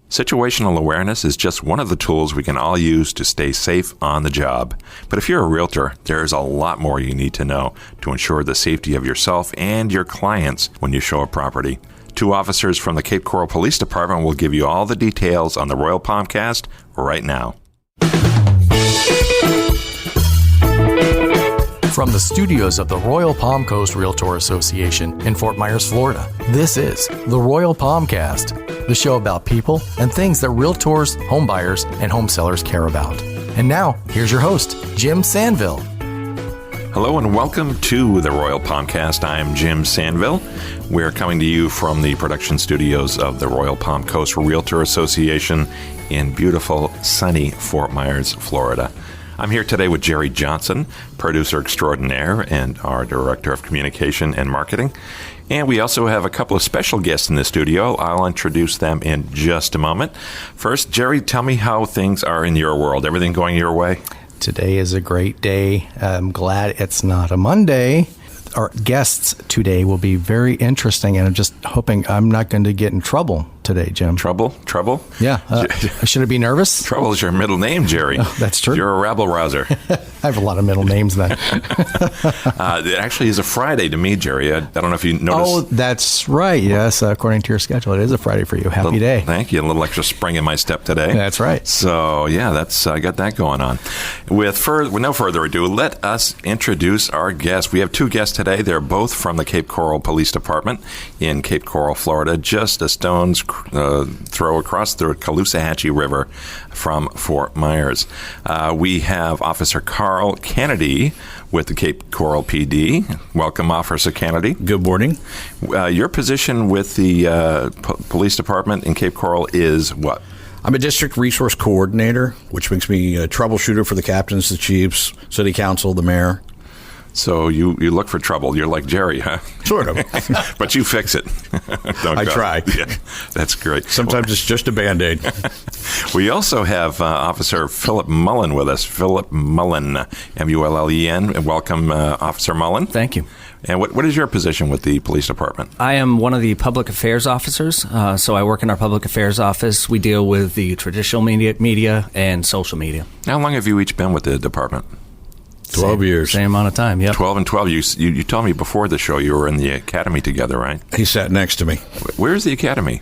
Situational awareness is just one of the tools we can all use to stay safe on the job. But if you're a realtor, there's a lot more you need to know to ensure the safety of yourself and your clients when you show a property. 2 officers from the Cape Coral Police Department will give you all the details on the Royal Palmcast right now. From the studios of the Royal Palm Coast Realtor Association in Fort Myers, Florida, this is the Royal Palmcast, the show about people and things that realtors, homebuyers, and home sellers care about. And now, here's your host, Jim Sanville. Hello and welcome to the Royal Palmcast. I'm Jim Sanville. We're coming to you from the production studios of the Royal Palm Coast Realtor Association in beautiful, sunny Fort Myers, Florida. I'm here today with Jerry Johnson, producer extraordinaire and our director of communication and marketing. And we also have a couple of special guests in the studio. I'll introduce them in just a moment. First, Jerry, tell me how things are in your world. Everything going your way? Today is a great day. I'm glad it's not a Monday. Our guests today will be very interesting, and I'm just hoping I'm not going to get in trouble today, Jim. Trouble? Yeah. Should I be nervous? Trouble is your middle name, Jerry. Oh, that's true. You're a rabble-rouser. I have a lot of middle names then. It actually is a Friday to me, Jerry. I don't know if you noticed. Oh, that's right. Yes, according to your schedule, it is a Friday for you. Happy day. Thank you. A little extra spring in my step today. That's right. So, yeah, I got that going on. With no further ado, let us introduce our guests. We have 2 guests today. They're both from the Cape Coral Police Department in Cape Coral, Florida, just a stone's throw across the Caloosahatchee River from Fort Myers. We have Officer Carl Cannady with the Cape Coral PD. Welcome, Officer Cannady. Good morning. Your position with the police department in Cape Coral is what? I'm a district resource coordinator, which makes me a troubleshooter for the captains, the chiefs, city council, the mayor. So you look for trouble. You're like Jerry, huh? Sort of. But you fix it. I try. Yeah, that's great. Sometimes it's just a Band-Aid. We also have Officer Philip Mullen with us. Philip Mullen, M-U-L-L-E-N. Welcome, Officer Mullen. Thank you. And what is your position with the police department? I am one of the public affairs officers, so I work in our public affairs office. We deal with the traditional media and social media. How long have you each been with the department? 12 years. Same amount of time, yeah. 12 and 12. You told me before the show you were in the academy together, right? He sat next to me. Where's the academy?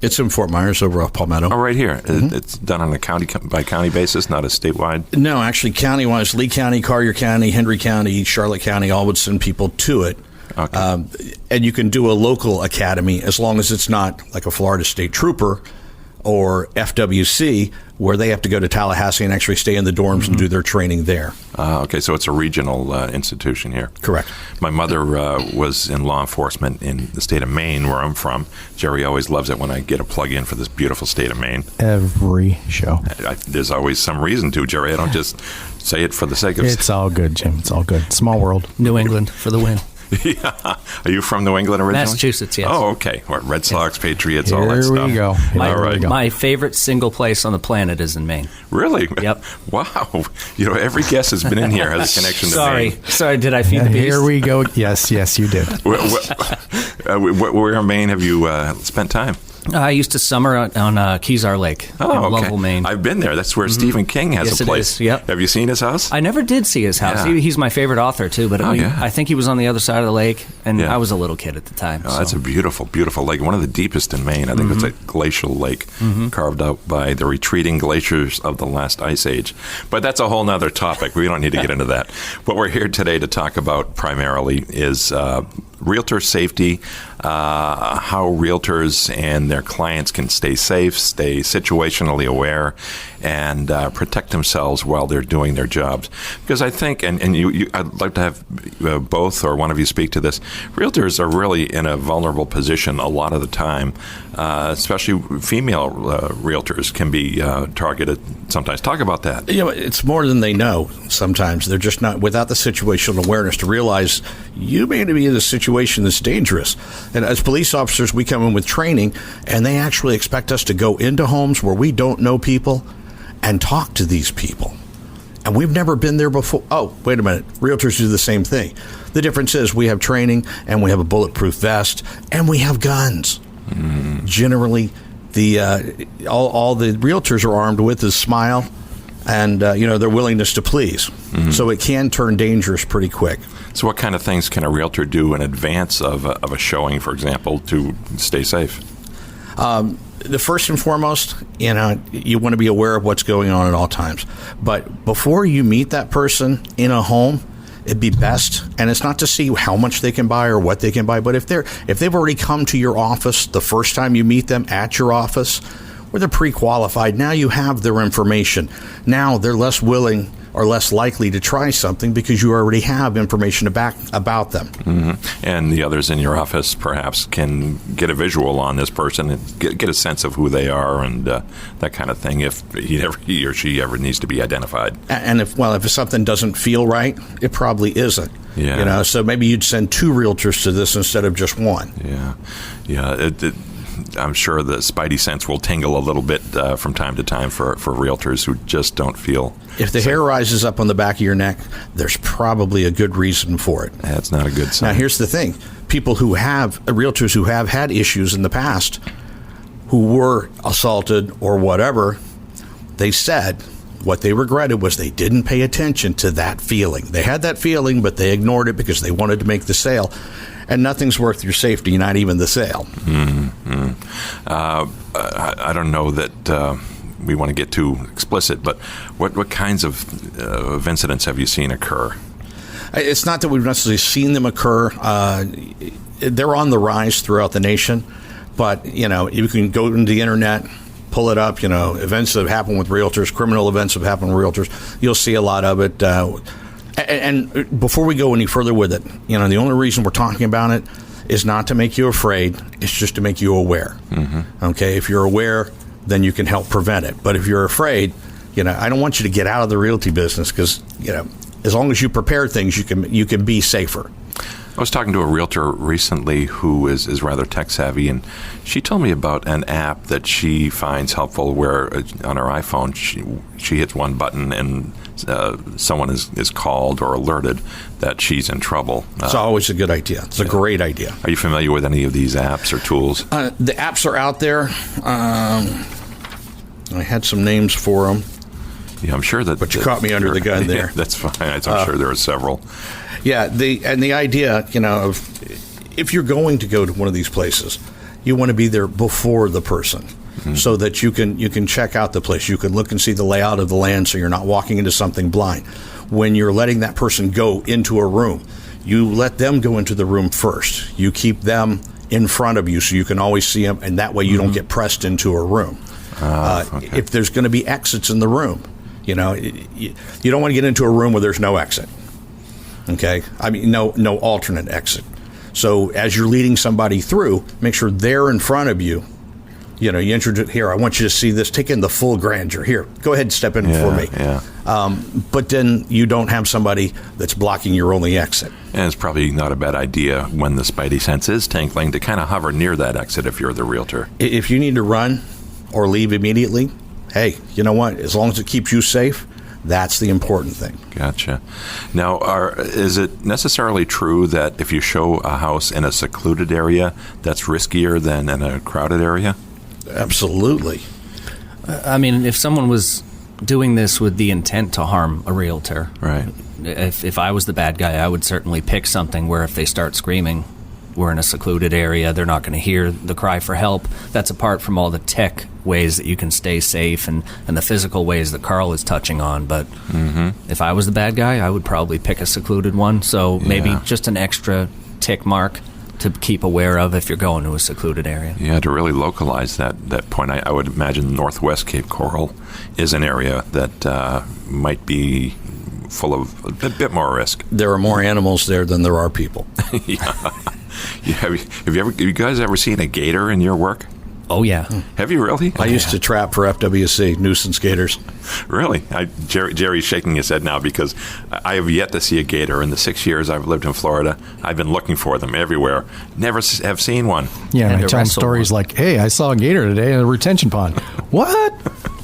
It's in Fort Myers over off Palmetto. Oh, right here. Mm-hmm. It's done on a county-by-county basis, not a statewide? No, actually, county-wise, Lee County, Collier County, Henry County, Charlotte County, all would send people to it. Okay. And you can do a local academy as long as it's not like a Florida State Trooper or FWC, where they have to go to Tallahassee and actually stay in the dorms and do their training there. Okay, so it's a regional institution here. Correct. My mother was in law enforcement in the state of Maine, where I'm from. Jerry always loves it when I get a plug-in for this beautiful state of Maine. Every show. There's always some reason to, Jerry. I don't just say it for the sake of it. It's all good, Jim. It's all good. Small world. New England for the win. Yeah. Are you from New England originally? Massachusetts, yes. Oh, okay. Red Sox, Patriots, Here all that stuff. We go. All right. My favorite single place on the planet is in Maine. Really? Yep. Wow. Every guest has been in here has a connection to Maine. Sorry, did I feed the beast? Here we go. Yes, you did. Where in Maine have you spent time? I used to summer on Kezar Lake in Lovell, Maine. I've been there. That's where Stephen King has a place. It is. Yep. Have you seen his house? I never did see his house. Yeah. He's my favorite author, too, but I think he was on the other side of the lake, and Yeah. I was a little kid at the time. Oh, that's a beautiful, beautiful lake. One of the deepest in Maine. I think it's a glacial lake carved out by the retreating glaciers of the last ice age. But that's a whole nother topic. We don't need to get into that. What we're here today to talk about primarily is Realtor Safety, how realtors and their clients can stay safe, stay situationally aware, and protect themselves while they're doing their jobs. Because I think, and I'd like to have both or one of you speak to this, realtors are really in a vulnerable position a lot of the time, especially female realtors can be targeted sometimes. Talk about that. It's more than they know sometimes. They're just not, without the situational awareness to realize you may be in a situation that's dangerous. And as police officers, we come in with training, and they actually expect us to go into homes where we don't know people and talk to these people. And we've never been there before. Oh, wait a minute. Realtors do the same thing. The difference is we have training, and we have a bulletproof vest, and we have guns. Generally, all the realtors are armed with is smile and their willingness to please. So it can turn dangerous pretty quick. So what kind of things can a realtor do in advance of a showing, for example, to stay safe? The first and foremost, you want to be aware of what's going on at all times. But before you meet that person in a home, it'd be best, and it's not to see how much they can buy or what they can buy, but if they've already come to your office the first time you meet them at your office, where they're pre-qualified, now you have their information. Now they're less willing or less likely to try something because you already have information about them. Mm-hmm. And the others in your office perhaps can get a visual on this person and get a sense of who they are and that kind of thing if he or she ever needs to be identified. And if something doesn't feel right, it probably isn't. Yeah. So maybe you'd send 2 realtors to this instead of just one. Yeah. I'm sure the spidey sense will tingle a little bit from time to time for realtors who just don't feel. If the hair rises up on the back of your neck, there's probably a good reason for it. That's not a good sign. Now, here's the thing. Realtors who have had issues in the past, who were assaulted or whatever, they said what they regretted was they didn't pay attention to that feeling. They had that feeling, but they ignored it because they wanted to make the sale. And nothing's worth your safety, not even the sale. Mm-hmm. I don't know that we want to get too explicit, but what kinds of incidents have you seen occur? It's not that we've necessarily seen them occur. They're on the rise throughout the nation, but you can go into the internet, pull it up. Events that have happened with realtors, criminal events have happened with realtors. You'll see a lot of it. And before we go any further with it, the only reason we're talking about it is not to make you afraid. It's just to make you aware. Mm-hmm. Okay, if you're aware, then you can help prevent it. But if you're afraid, I don't want you to get out of the realty business because, as long as you prepare things, you can be safer. I was talking to a realtor recently who is rather tech savvy, and she told me about an app that she finds helpful where on her iPhone she hits one button and someone is called or alerted that she's in trouble. It's always a good idea. It's a great idea. Are you familiar with any of these apps or tools? The apps are out there. I had some names for them. Yeah, I'm sure that. But you caught me under the gun there. Yeah, that's fine. I'm sure there are several. Yeah, the idea, of if you're going to go to one of these places, you want to be there before the person, so that you can check out the place. You can look and see the layout of the land, so you're not walking into something blind. When you're letting that person go into a room, you let them go into the room first. You keep them in front of you, so you can always see them, and that way you don't get pressed into a room. Okay. If there's going to be exits in the room, you don't want to get into a room where there's no exit. Okay, I mean no alternate exit. So as you're leading somebody through, make sure they're in front of you. You introduce here. I want you to see this. Take in the full grandeur. Here, go ahead and step in for me. Yeah. But then you don't have somebody that's blocking your only exit. And it's probably not a bad idea when the spidey sense is tingling to kind of hover near that exit if you're the realtor. If you need to run or leave immediately, hey, you know what? As long as it keeps you safe, that's the important thing. Gotcha. Now, is it necessarily true that if you show a house in a secluded area, that's riskier than in a crowded area? Absolutely. I mean, if someone was doing this with the intent to harm a realtor, right? If I was the bad guy, I would certainly pick something where if they start screaming, we're in a secluded area, they're not going to hear the cry for help. That's apart from all the tech ways that you can stay safe and the physical ways that Carl is touching on. But if I was the bad guy, I would probably pick a secluded one. So maybe just an extra tick mark to keep aware of if you're going to a secluded area. Yeah, to really localize that point, I would imagine Northwest Cape Coral is an area that might be full of a bit more risk. There are more animals there than there are people. Have you guys ever seen a gator in your work? Oh, yeah. Have you really? I used to trap for FWC, nuisance gators. Really? Jerry's shaking his head now because I have yet to see a gator. In the 6 years I've lived in Florida, I've been looking for them everywhere. Never have seen one. Yeah, and I to tell them wrestle stories one. like, hey, I saw a gator today in a retention pond. What?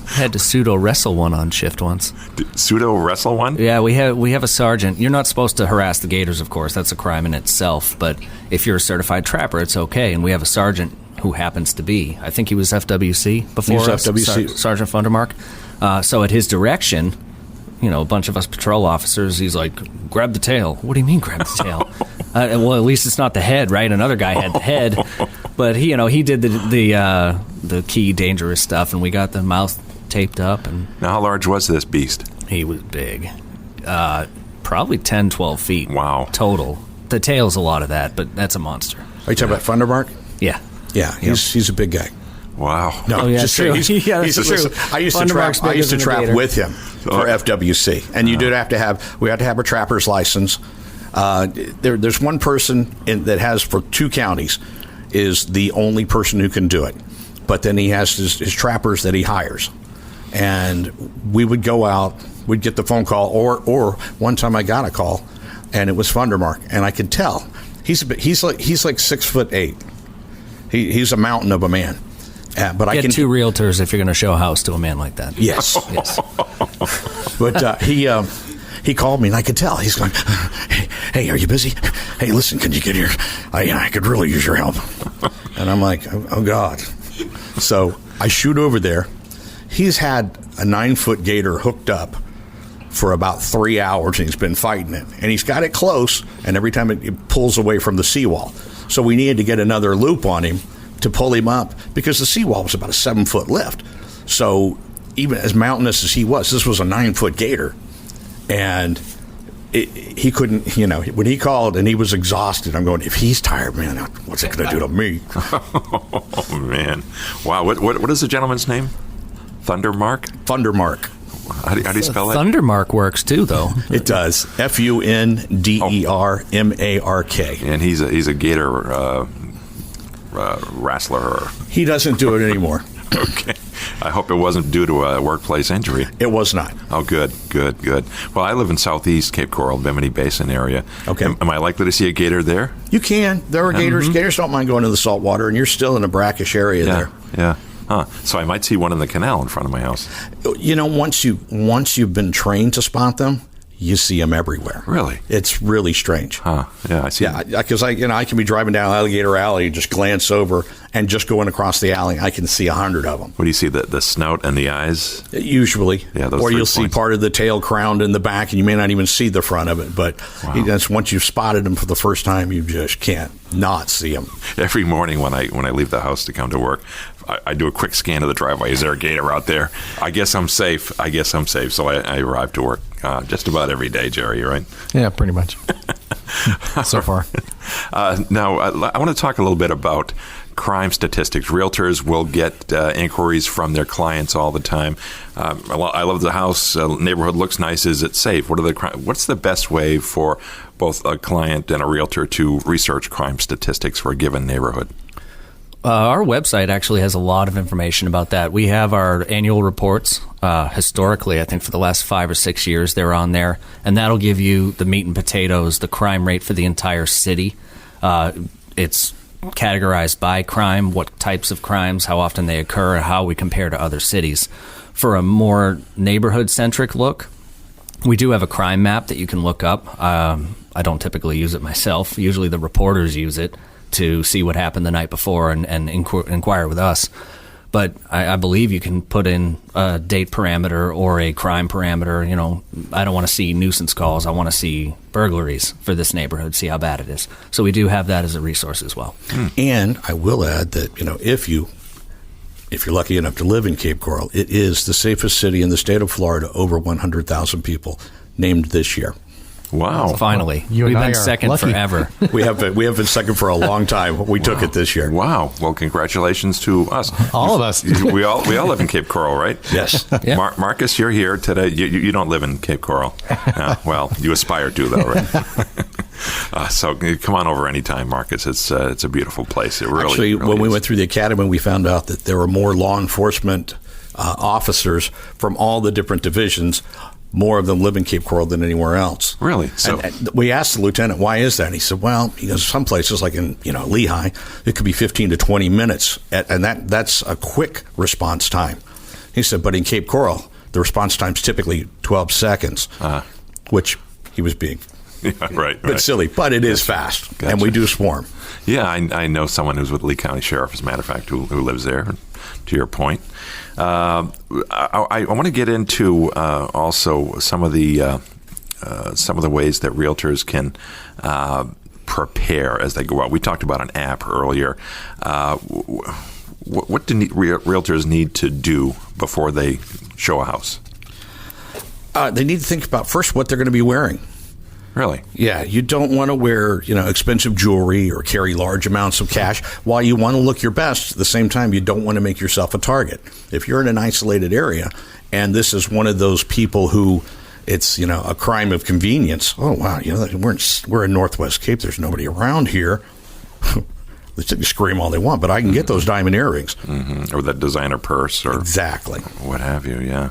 Had to pseudo wrestle one on shift once. Pseudo wrestle one? Yeah, we have a sergeant. You're not supposed to harass the gators, of course. That's a crime in itself. But if you're a certified trapper, it's okay. And we have a sergeant who happens to be, I think he was FWC before He was us, FWC. Sergeant Fundermark. So at his direction, a bunch of us patrol officers, he's like, grab the tail. What do you mean grab the tail? Well, at least it's not the head, right? Another guy had the head. But he did the key dangerous stuff, and we got the mouth taped up. And Now, how large was this beast? he was big. Probably 10, 12 feet. Wow. Total. The tail's a lot of that, but that's a monster. Are you talking about Fundermark? Yeah. Yeah, he's a big guy. Wow. No, Oh, yeah, just true. saying, Yeah, that's true. listen, I used to Fundermark's trap. I bigger used to than the trap gator. with him for FWC, and you did have to have. We had to have a trapper's license. There's one person that has for 2 counties is the only person who can do it, but then he has his trappers that he hires, and we would go out. We'd get the phone call, or one time I got a call, and it was Fundermark, and I could tell he's like 6'8". He's a mountain of a man. But I Get can 2 realtors if you're going to show a house to a man like that. Yes. Yes. But he called me, and I could tell. He's going, hey, are you busy? Hey, listen, can you get here? I could really use your help. And I'm like, oh, God. So I shoot over there. He's had a 9-foot gator hooked up for about 3 hours, and he's been fighting it. And he's got it close, and every time it pulls away from the seawall. So we needed to get another loop on him to pull him up, because the seawall was about a 7-foot lift. So even as mountainous as he was, this was a 9-foot gator. And he couldn't, when he called and he was exhausted, I'm going, if he's tired, man, what's it going to do to me? Oh, man. Wow. What is the gentleman's name? Thundermark? Fundermark. How do you spell that? Thundermark works too, though. It does. Fundermark. And he's a gator wrestler. He doesn't do it anymore. Okay. I hope it wasn't due to a workplace injury. It was not. Oh, good. Well, I live in southeast Cape Coral, Bimini Basin area. Okay. Am I likely to see a gator there? You can. There are gators. Gators don't mind going to the salt water, and you're still in a brackish area there. Yeah. Huh. So I might see one in the canal in front of my house. Once you've been trained to spot them, you see them everywhere. Really? It's really strange. Huh. Yeah, I see. Yeah, because I can be driving down Alligator Alley and just glance over, and just going across the alley, I can see 100 of them. What do you see? The snout and the eyes? Usually. Yeah, those or 3 you'll see points. part of the tail crowned in the back, and you may not even see the front of it. But that's once you've spotted them for the first time, you just can't not see them. Every morning when I leave the house to come to work, I do a quick scan of the driveway. Is there a gator out there? I guess I'm safe. So I arrive to work just about every day, Jerry, right? Yeah, pretty much. So far. Now, I want to talk a little bit about crime statistics. Realtors will get inquiries from their clients all the time. I love the house. Neighborhood looks nice. Is it safe? What's the best way for both a client and a realtor to research crime statistics for a given neighborhood? Our website actually has a lot of information about that. We have our annual reports. Historically, I think for the last 5 or 6 years, they're on there. And that'll give you the meat and potatoes, the crime rate for the entire city. It's categorized by crime, what types of crimes, how often they occur, and how we compare to other cities. For a more neighborhood-centric look, we do have a crime map that you can look up. I don't typically use it myself. Usually the reporters use it to see what happened the night before and inquire with us. But I believe you can put in a date parameter or a crime parameter. I don't want to see nuisance calls. I want to see burglaries for this neighborhood, see how bad it is. So we do have that as a resource as well. And I will add that, if you're lucky enough to live in Cape Coral, it is the safest city in the state of Florida, over 100,000 people named this year. Wow. Finally. You We've and I been are second lucky. forever. We have been second for a long time. We took it this year. Wow. Well, congratulations to us. All of us. We all live in Cape Coral, right? Yes. Yeah. Marcus, you're here today. You don't live in Cape Coral. Well, you aspire to, though, right? So come on over anytime, Marcus. It's a beautiful place. It really, Actually, really when we is. went through the academy, we found out that there were more law enforcement officers from all the different divisions. More of them live in Cape Coral than anywhere else. Really? So And we asked the lieutenant, why is that? And he said, well, some places like in Lehigh, it could be 15 to 20 minutes, and that's a quick response time. He said, but in Cape Coral, the response time's typically 12 seconds, which he was being Yeah, right. But silly. But it is fast, Gotcha. and we do swarm. Yeah, I know someone who's with Lee County Sheriff, as a matter of fact, who lives there, to your point. I want to get into also some of the ways that realtors can prepare as they go out. We talked about an app earlier. What do realtors need to do before they show a house? They need to think about first what they're going to be wearing. Really? Yeah, you don't want to wear, expensive jewelry or carry large amounts of cash. While you want to look your best, at the same time, you don't want to make yourself a target. If you're in an isolated area and this is one of those people who it's, a crime of convenience. Oh, wow, we're in Northwest Cape. There's nobody around here. They can scream all they want, but I can get those diamond earrings. Mm-hmm. Or that designer purse. Or exactly. What have you, yeah.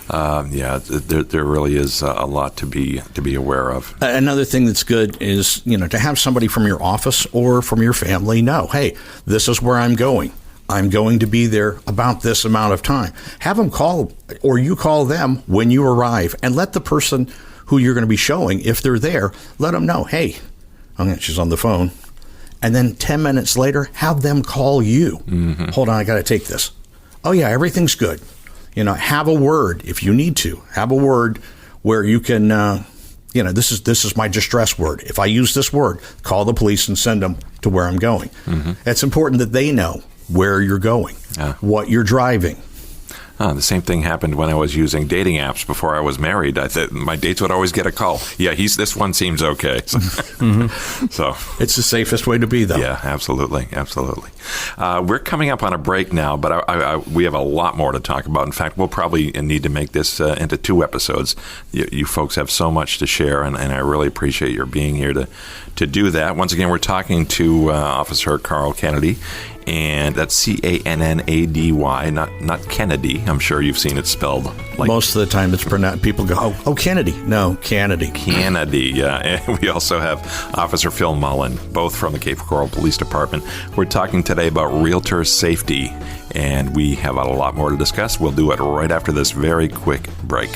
There really is a lot to be aware of. Another thing that's good is, to have somebody from your office or from your family know, hey, this is where I'm going. I'm going to be there about this amount of time. Have them call, or you call them when you arrive, and let the person who you're going to be showing, if they're there, let them know, hey, she's on the phone. And then 10 minutes later, have them call you. Mm-hmm. Hold on, I got to take this. Oh, yeah, everything's good. Have a word if you need to. Have a word where you can, this is my distress word. If I use this word, call the police and send them to where I'm going. Mm-hmm. It's important that they know where you're going, what you're driving. The same thing happened when I was using dating apps before I was married. I thought my dates would always get a call. Yeah, this one seems okay. So, mm-hmm. So it's the safest way to be, though. Yeah, absolutely. We're coming up on a break now, but we have a lot more to talk about. In fact, we'll probably need to make this into 2 episodes. You folks have so much to share, and I really appreciate your being here to do that. Once again, we're talking to Officer Carl Cannady. And that's Cannady, not Cannady. I'm sure you've seen it spelled like. Most of the time it's pronounced, people go, oh, Cannady. No, Cannady. Cannady, yeah. And we also have Officer Phil Mullen, both from the Cape Coral Police Department. We're talking today about Realtor Safety, and we have a lot more to discuss. We'll do it right after this very quick break.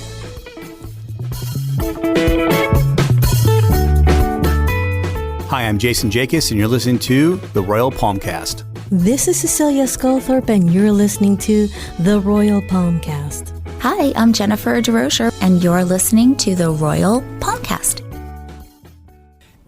Hi, I'm Jason Jacobs, and you're listening to the Royal Palmcast. This is Cecilia Sculthorpe, and you're listening to the Royal Palmcast. Hi, I'm Jennifer DeRocher, and you're listening to the Royal Palmcast.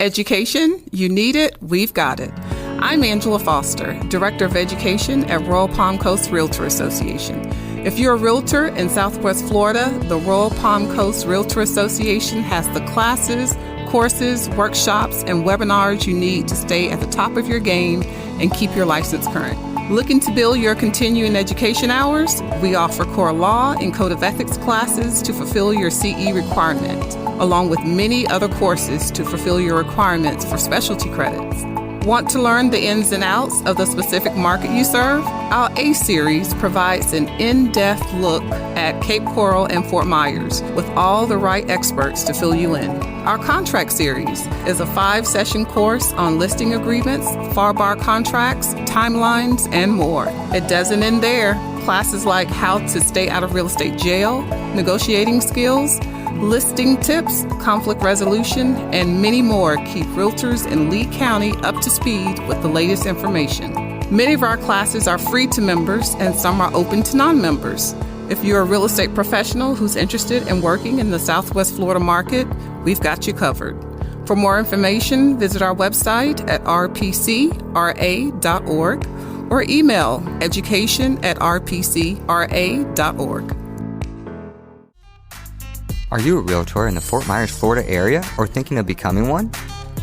Education, you need it, we've got it. I'm Angela Foster, Director of Education at Royal Palm Coast Realtor Association. If you're a realtor in Southwest Florida, the Royal Palm Coast Realtor Association has the classes, courses, workshops, and webinars you need to stay at the top of your game and keep your license current. Looking to build your continuing education hours? We offer core law and code of ethics classes to fulfill your CE requirement, along with many other courses to fulfill your requirements for specialty credits. Want to learn the ins and outs of the specific market you serve? Our A-Series provides an in-depth look at Cape Coral and Fort Myers with all the right experts to fill you in. Our Contract Series is a 5-session course on listing agreements, FAR contracts, timelines, and more. It doesn't end there. Classes like how to stay out of real estate jail, negotiating skills, listing tips, conflict resolution, and many more keep realtors in Lee County up to speed with the latest information. Many of our classes are free to members and some are open to non-members. If you're a real estate professional who's interested in working in the Southwest Florida market, we've got you covered. For more information, visit our website at rpcra.org or email education@rpcra.org. Are you a realtor in the Fort Myers, Florida area or thinking of becoming one?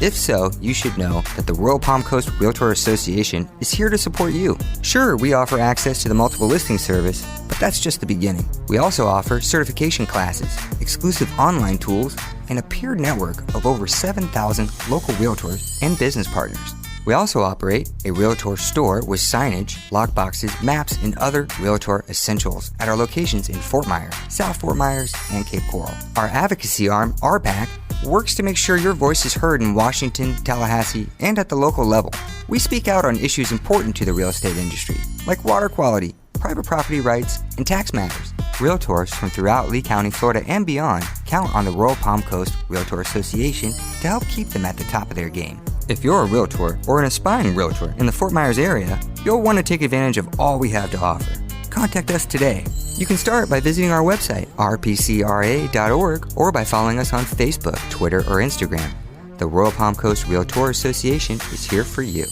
If so, you should know that the Royal Palm Coast Realtor Association is here to support you. Sure, we offer access to the multiple listing service, but that's just the beginning. We also offer certification classes, exclusive online tools, and a peer network of over 7,000 local realtors and business partners. We also operate a Realtor store with signage, lockboxes, maps, and other Realtor essentials at our locations in Fort Myers, South Fort Myers, and Cape Coral. Our advocacy arm, RPAC, works to make sure your voice is heard in Washington, Tallahassee, and at the local level. We speak out on issues important to the real estate industry, like water quality, private property rights, and tax matters. Realtors from throughout Lee County, Florida, and beyond count on the Royal Palm Coast Realtor Association to help keep them at the top of their game. If you're a realtor or an aspiring realtor in the Fort Myers area, you'll want to take advantage of all we have to offer. Contact us today. You can start by visiting our website, rpcra.org, or by following us on Facebook, Twitter, or Instagram. The Royal Palm Coast Realtor Association is here for you.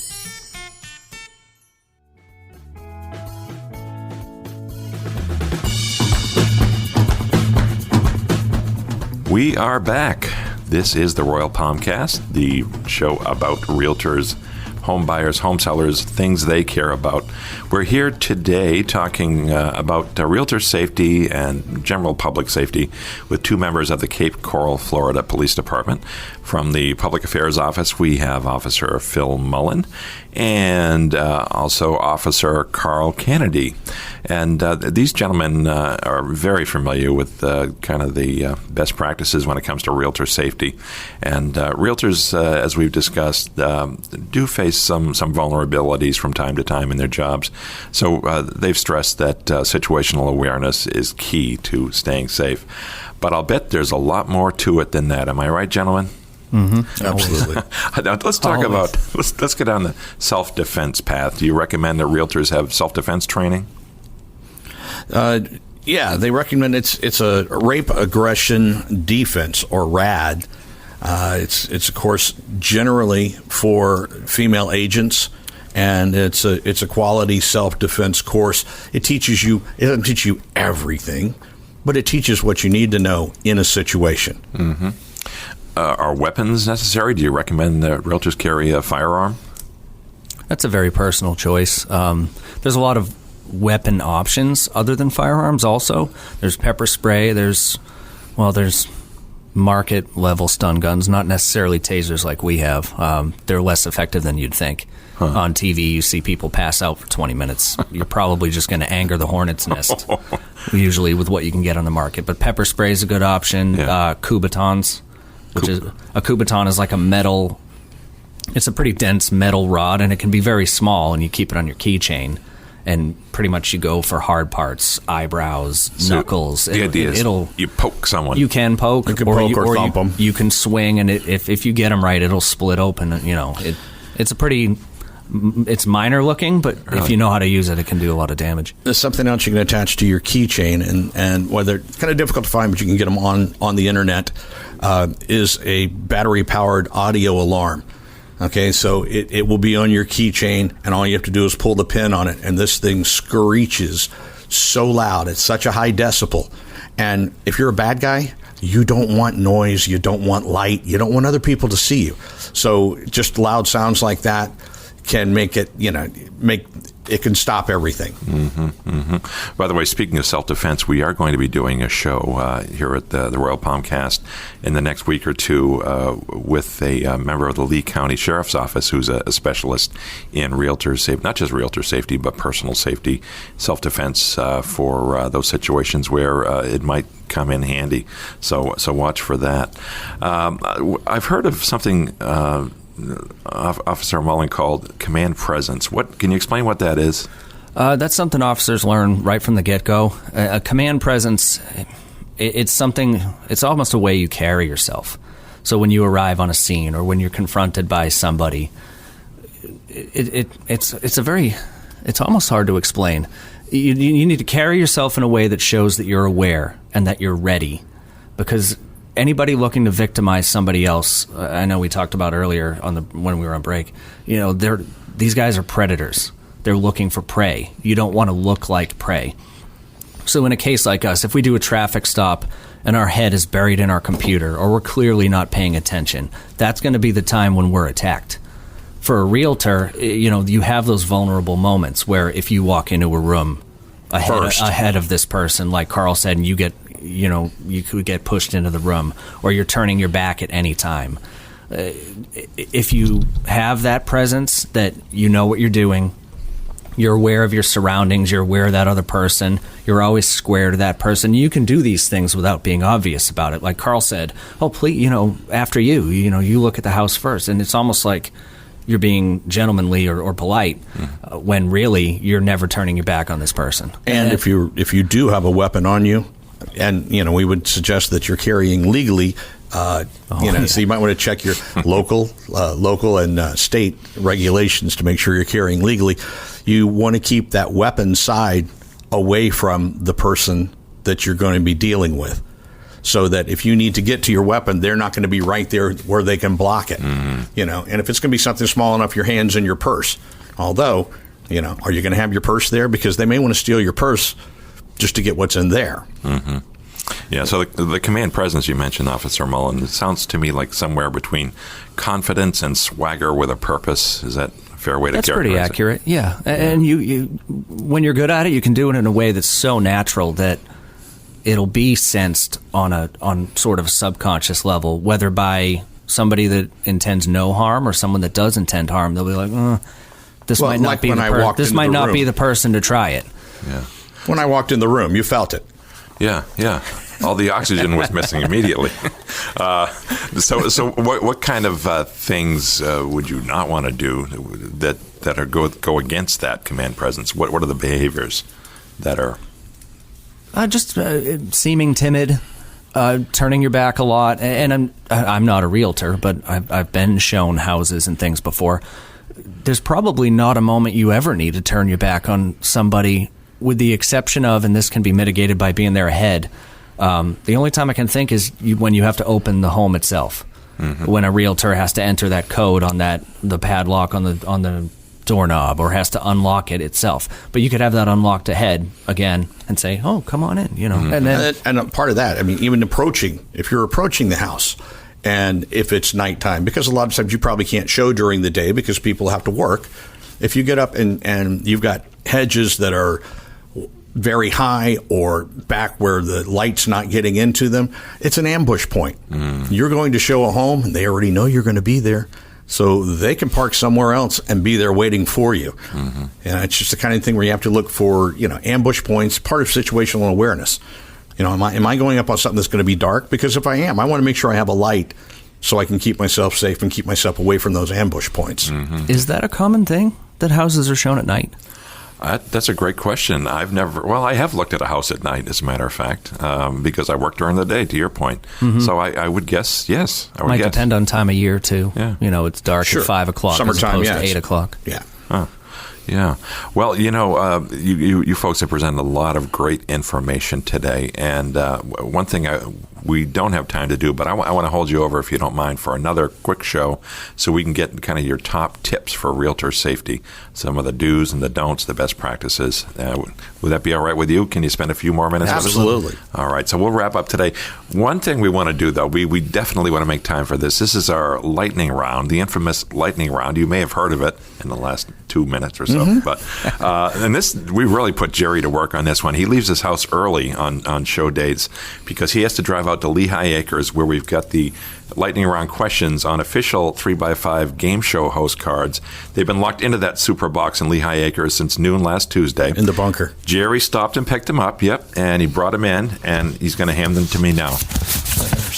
We are back. This is the Royal Palmcast, the show about realtors, home buyers, home sellers, things they care about. We're here today talking about realtor safety and general public safety with two members of the Cape Coral, Florida Police Department. From the Public Affairs Office, we have Officer Phil Mullen and also Officer Carl Cannady. And these gentlemen are very familiar with kind of the best practices when it comes to realtor safety. And realtors, as we've discussed, do face some vulnerabilities from time to time in their jobs. So they've stressed that situational awareness is key to staying safe. But I'll bet there's a lot more to it than that. Am I right, gentlemen? Mm-hmm. Absolutely. Now, let's talk about, let's get down the self-defense path. Do you recommend that realtors have self-defense training? Yeah, they recommend it's a rape aggression defense, or RAD. It's of course generally for female agents, and it's a quality self-defense course. It doesn't teach you everything, but it teaches what you need to know in a situation. Mm-hmm. Are weapons necessary? Do you recommend that realtors carry a firearm? That's a very personal choice. There's a lot of weapon options other than firearms also. There's pepper spray. There's market level stun guns, not necessarily tasers like we have. They're less effective than you'd think. On TV, you see people pass out for 20 minutes. You're probably just going to anger the hornet's nest, usually with what you can get on the market. But pepper spray is a good option. Yeah. Kubatons, which is a Kubaton is like a metal. It's a pretty dense metal rod, and it can be very small, and you keep it on your keychain. And pretty much you go for hard parts, eyebrows, knuckles. The idea is you poke someone. You can poke, or thump them. You can swing, and if you get them right, it'll split open. It's minor looking, but if you know how to use it, it can do a lot of damage. There's something else you can attach to your keychain, and whether it's kind of difficult to find, but you can get them on the internet, is a battery-powered audio alarm. Okay, so it will be on your keychain, and all you have to do is pull the pin on it, and this thing screeches so loud. It's such a high decibel. And if you're a bad guy, you don't want noise, you don't want light, you don't want other people to see you. So just loud sounds like that can make it, it can stop everything. Mm-hmm, mm-hmm. By the way, speaking of self-defense, we are going to be doing a show here at the Royal Palmcast in the next week or two with a member of the Lee County Sheriff's Office who's a specialist in realtor safety, not just realtor safety, but personal safety, self-defense for those situations where it might come in handy. So watch for that. I've heard of something Officer Mullen called command presence. Can you explain what that is? That's something officers learn right from the get-go. A command presence, it's something. It's almost a way you carry yourself. So when you arrive on a scene or when you're confronted by somebody, it's almost hard to explain. You need to carry yourself in a way that shows that you're aware and that you're ready, because anybody looking to victimize somebody else, I know we talked about earlier when we were on break, these guys are predators. They're looking for prey. You don't want to look like prey. So in a case like us, if we do a traffic stop and our head is buried in our computer or we're clearly not paying attention, that's going to be the time when we're attacked. For a realtor, you have those vulnerable moments where if you walk into a room ahead of this person, like Carl said, and you could get pushed into the room, or you're turning your back at any time. If you have that presence, that you know what you're doing, you're aware of your surroundings, you're aware of that other person, you're always square to that person, you can do these things without being obvious about it. Like Carl said, oh, please, after you look at the house first. And it's almost like you're being gentlemanly or polite when really you're never turning your back on this person. And if you do have a weapon on you, And, we would suggest that you're carrying legally. So you might want to check your local and state regulations to make sure you're carrying legally. You want to keep that weapon side away from the person that you're going to be dealing with, so that if you need to get to your weapon, they're not going to be right there where they can block it. And if it's going to be something small enough, your hand's in your purse. Although, are you going to have your purse there? Because they may want to steal your purse just to get what's in there. Mm-hmm. Yeah, so the command presence you mentioned, Officer Mullen, it sounds to me like somewhere between confidence and swagger with a purpose. Is that a fair way to characterize it? That's pretty accurate, yeah. And you, when you're good at it, you can do it in a way that's so natural that it'll be sensed on sort of a subconscious level, whether by somebody that intends no harm or someone that does intend harm. They'll be like, this might not be the person to try it. Yeah. When I walked in the room, you felt it. Yeah. All the oxygen was missing immediately. So what kind of things would you not want to do that are go against that command presence? What are the behaviors that are? Just seeming timid, turning your back a lot. And I'm not a realtor, but I've been shown houses and things before. There's probably not a moment you ever need to turn your back on somebody, with the exception of, and this can be mitigated by being there ahead, the only time I can think is when you have to open the home itself. Mm-hmm. When a realtor has to enter that code on the padlock on the doorknob, or has to unlock it itself. But you could have that unlocked ahead again and say, "Oh, come on in," Mm-hmm. And then and part of that, even if you're approaching the house, and if it's nighttime, because a lot of times you probably can't show during the day because people have to work. If you get up and you've got hedges that are very high or back where the light's not getting into them, it's an ambush point. You're going to show a home, and they already know you're going to be there, so they can park somewhere else and be there waiting for you. Mm-hmm. And it's just the kind of thing where you have to look for, ambush points, part of situational awareness. Am I going up on something that's going to be dark? Because if I am, I want to make sure I have a light so I can keep myself safe and keep myself away from those ambush points. Mm-hmm. Is that a common thing, that houses are shown at night? That's a great question. I have looked at a house at night, as a matter of fact, because I work during the day, to your point. Mm-hmm. So I would guess, yes. Might depend on time of year, too. Yeah. It's dark at 5 o'clock Summertime, as opposed to 8 o'clock. Yeah. Huh. Yeah. Well, you folks have presented a lot of great information today. And one thing we don't have time to do, but I want to hold you over, if you don't mind, for another quick show so we can get kind of your top tips for realtor safety, some of the do's and the don'ts, the best practices. Would that be all right with you? Can you spend a few more minutes with us? Absolutely. All right. So we'll wrap up today. One thing we want to do, though, we definitely want to make time for this. This is our lightning round, the infamous lightning round. You may have heard of it in the last 2 minutes or so. Mm-hmm. But and this, we really put Jerry to work on this one. He leaves his house early on show days because he has to drive out to Lehigh Acres, where we've got the lightning round questions on official 3x5 game show host cards. They've been locked into that super box in Lehigh Acres since noon last Tuesday. In the bunker. Jerry stopped and picked them up, and he brought them in, and he's going to hand them to me now.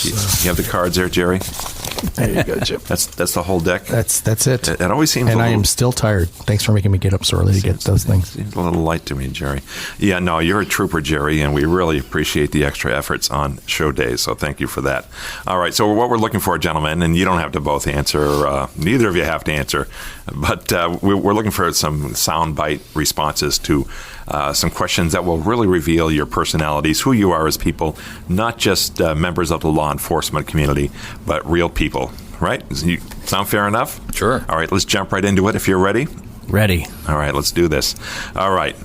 You have the cards there, Jerry? There you go, Jim. That's the whole deck? That's it. It always seems I am still tired. Thanks for making me get up so early to get those things. Seems a little light to me, Jerry. Yeah, no, you're a trooper, Jerry, and we really appreciate the extra efforts on show days, so thank you for that. All right, so what we're looking for, gentlemen, and you don't have to both answer, neither of you have to answer, but we're looking for some soundbite responses to some questions that will really reveal your personalities, who you are as people, not just members of the law enforcement community, but real people. Right? Sound fair enough? Sure. All right, let's jump right into it if you're ready. Ready. All right, let's do this. All right,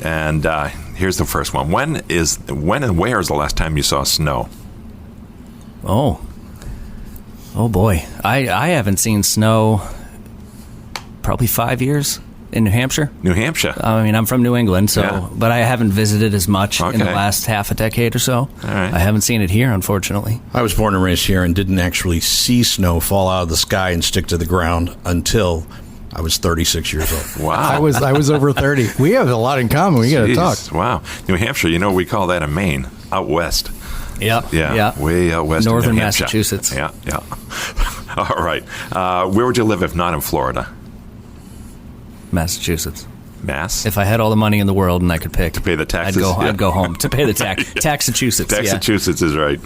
and here's the first one. When and where is the last time you saw snow? Oh boy. I haven't seen snow probably 5 years. In New Hampshire? New Hampshire. I'm from New England, but I haven't visited as much in the Okay. last half a decade or so. All right. I haven't seen it here, unfortunately. I was born and raised here and didn't actually see snow fall out of the sky and stick to the ground until I was 36 years old. Wow. I was over 30. We have a lot in common. We got to talk. Wow. New Hampshire, we call that a Maine, out west. Yep. Yeah. Way out west Northern of New Hampshire. Massachusetts. Yeah. All right. Where would you live if not in Florida? Massachusetts. Mass? If I had all the money in the world and I could pick. To pay the taxes? I'd go home to pay the tax. Taxachusetts. Taxachusetts is right.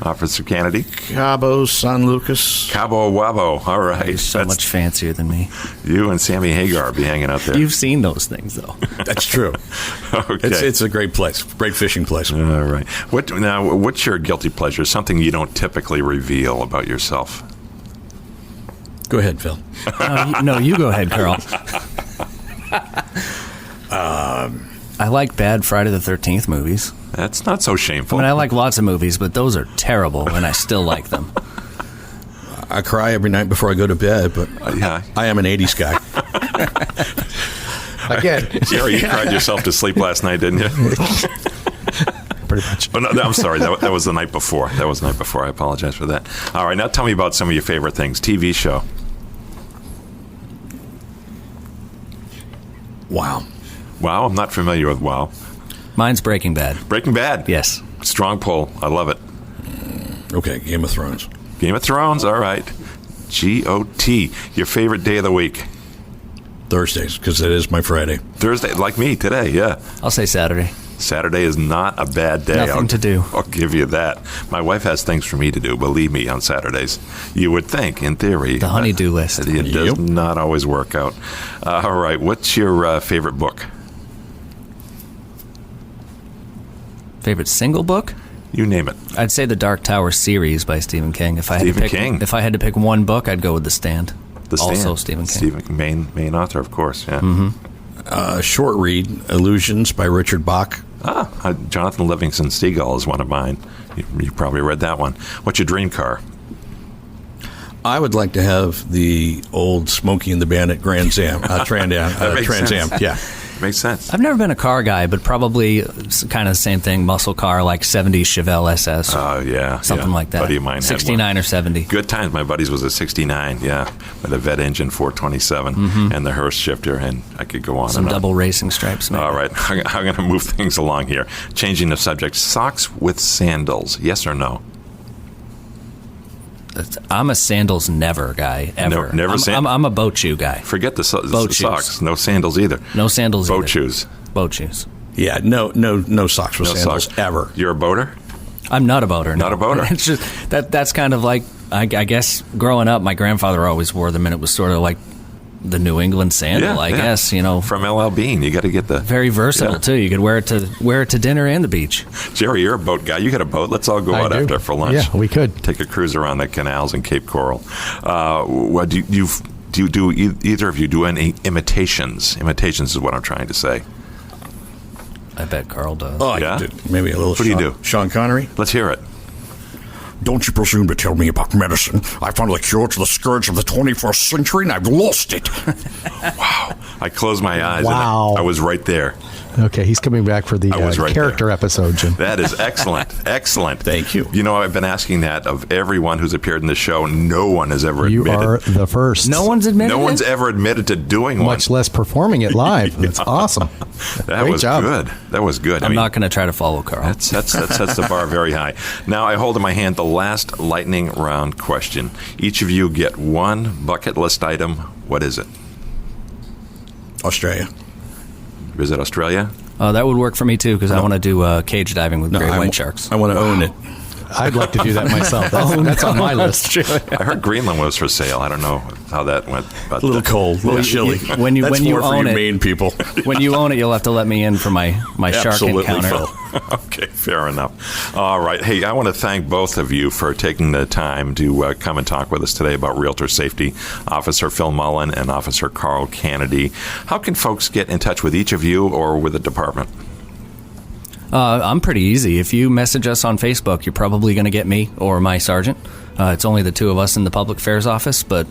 Officer Cannady? Cabo San Lucas. Cabo Wabo. All right. He's so much fancier than me. You and Sammy Hagar be hanging out there. You've seen those things, though. That's true. Okay. It's a great place. Great fishing place. All right. What's your guilty pleasure? Something you don't typically reveal about yourself? Go ahead, Phil. No, you go ahead, Carl. I like bad Friday the 13th movies. That's not so shameful. I mean, I like lots of movies, but those are terrible, and I still like them. I cry every night before I go to bed, but I am an 80s guy. Again. Jerry, you cried yourself to sleep last night, didn't you? Pretty much. Oh, no, I'm sorry. That was the night before. I apologize for that. All right, now tell me about some of your favorite things. TV show. Wow. Wow, I'm not familiar with Wow. Mine's Breaking Bad. Breaking Bad? Yes. Strong pull. I love it. Okay, Game of Thrones. Game of Thrones, all right. GOT. Your favorite day of the week? Thursdays, because it is my Friday. Thursday, like me today, yeah. I'll say Saturday. Saturday is not a bad day. Nothing to do. I'll give you that. My wife has things for me to do, believe me, on Saturdays. You would think, in theory. The honey-do list. It does not always work out. All right, what's your favorite book? Favorite single book? You name it. I'd say the Dark Tower series by Stephen King. If I had to pick one book, I'd go with The Stand. The Stand. Also Stephen King. Main author, of course, yeah. Mm-hmm. Short read, Illusions by Richard Bach. Jonathan Livingston Seagull is one of mine. You probably read that one. What's your dream car? I would like to have the old Smokey and the Bandit Trans Am. Yeah. Makes sense. I've never been a car guy, but probably kind of the same thing, muscle car, like 70 Chevelle SS. Oh, yeah. Something like that. Buddy of mine 69 or 70. Good times. My buddy's was a 69, yeah, with a Vet engine 427 and the Hurst shifter, and I could go on Some and on. double racing stripes, maybe. All right. I'm going to move things along here. Changing the subject. Socks with sandals, yes or no? I'm a sandals never guy, ever. Never sandals? I'm a boat shoe guy. Forget the boat socks. Shoes. No sandals either. No sandals boat either. Shoes. Boat shoes. Yeah, no socks with sandals socks. ever. You're a boater? I'm not a boater. Not a boater. It's just that's kind of like I guess growing up, my grandfather always wore them, and it was sort of like the New England sandal. I guess from LL Bean. You got to get the very versatile too. You could wear it to dinner and the beach. Jerry, you're a boat guy. You got a boat. Let's all go out after for lunch. Yeah, we could take a cruise around the canals in Cape Coral. What do either of you do any imitations? Imitations is what I'm trying to say. I bet Carl does. Oh, yeah. Maybe a little. What do you do? Sean Connery. Let's hear it. Don't you presume to tell me about medicine. I found a cure to the scourge of the 21st century, and I've lost it. Wow. I closed my eyes. Wow. And I was right there. Okay, he's coming back for the character episode, Jim. That is excellent. Excellent. Thank you. You know, I've been asking that of everyone who's appeared in the show. No one has ever admitted. You are the first. No one's admitted No one's ever admitted to doing one. Much less performing it live. It's awesome. Great job. Good. That was good. I'm not going to try to follow Carl. That sets the bar very high. Now, I hold in my hand the last lightning round question. Each of you get one bucket list item. What is it? Australia. Visit Australia? That would work for me, too, because I want to do cage diving with great white sharks. I want to own it. I'd like to do that myself. That's on my list. I heard Greenland was for sale. I don't know how that went. But a little cold, a little chilly. When you for own you it, Maine people. When you own it, you'll have to let me in for my shark encounter. Phil. Okay, fair enough. All right. Hey, I want to thank both of you for taking the time to come and talk with us today about Realtor Safety. Officer Phil Mullen and Officer Carl Cannady. How can folks get in touch with each of you or with the department? I'm pretty easy. If you message us on Facebook, you're probably going to get me or my sergeant. It's only the two of us in the public affairs office, but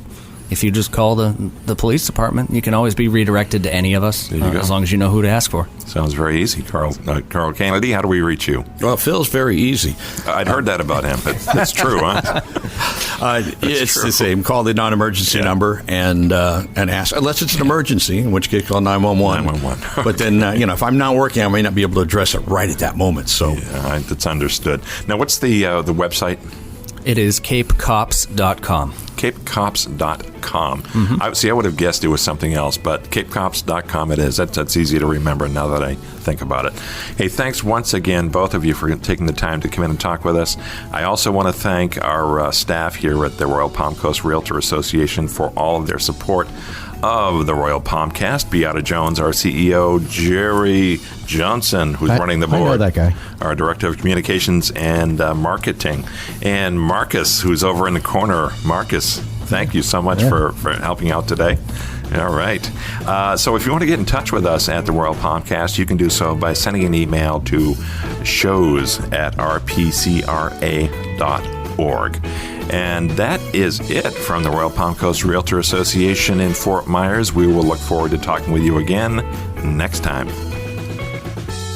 if you just call the police department, you can always be redirected to any of us, as long as you know who to ask for. Sounds very easy. Carl Cannady, how do we reach you? Well, Phil's very easy. I'd heard that about him. That's true, huh? It's the same. Call the non-emergency number and ask, unless it's an emergency, in which case call 911. 911. But then, if I'm not working, I may not be able to address it right at that moment. So that's understood. Now, what's the website? It is capecops.com. capecops.com. I would have guessed it was something else, but capecops.com it is. That's easy to remember now that I think about it. Hey, thanks once again, both of you, for taking the time to come in and talk with us. I also want to thank our staff here at the Royal Palm Coast Realtor Association for all of their support of the Royal Palmcast. Beata Jones, our CEO, Jerry Johnson, who's running the board. I know that guy. Our Director of Communications and Marketing. And Marcus, who's over in the corner. Marcus, thank you so much for helping out today. All right. So if you want to get in touch with us at the Royal Palmcast, you can do so by sending an email to shows@rpcra.org. And that is it from the Royal Palm Coast Realtor Association in Fort Myers. We will look forward to talking with you again next time.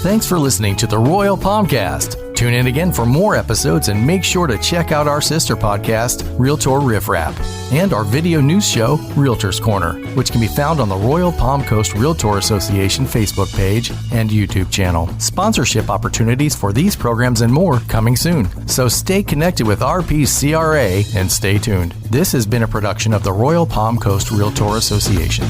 Thanks for listening to the Royal Palmcast. Tune in again for more episodes and make sure to check out our sister podcast, Realtor Riff Rap, and our video news show, Realtors Corner, which can be found on the Royal Palm Coast Realtor Association Facebook page and YouTube channel. Sponsorship opportunities for these programs and more coming soon. So stay connected with RPCRA and stay tuned. This has been a production of the Royal Palm Coast Realtor Association.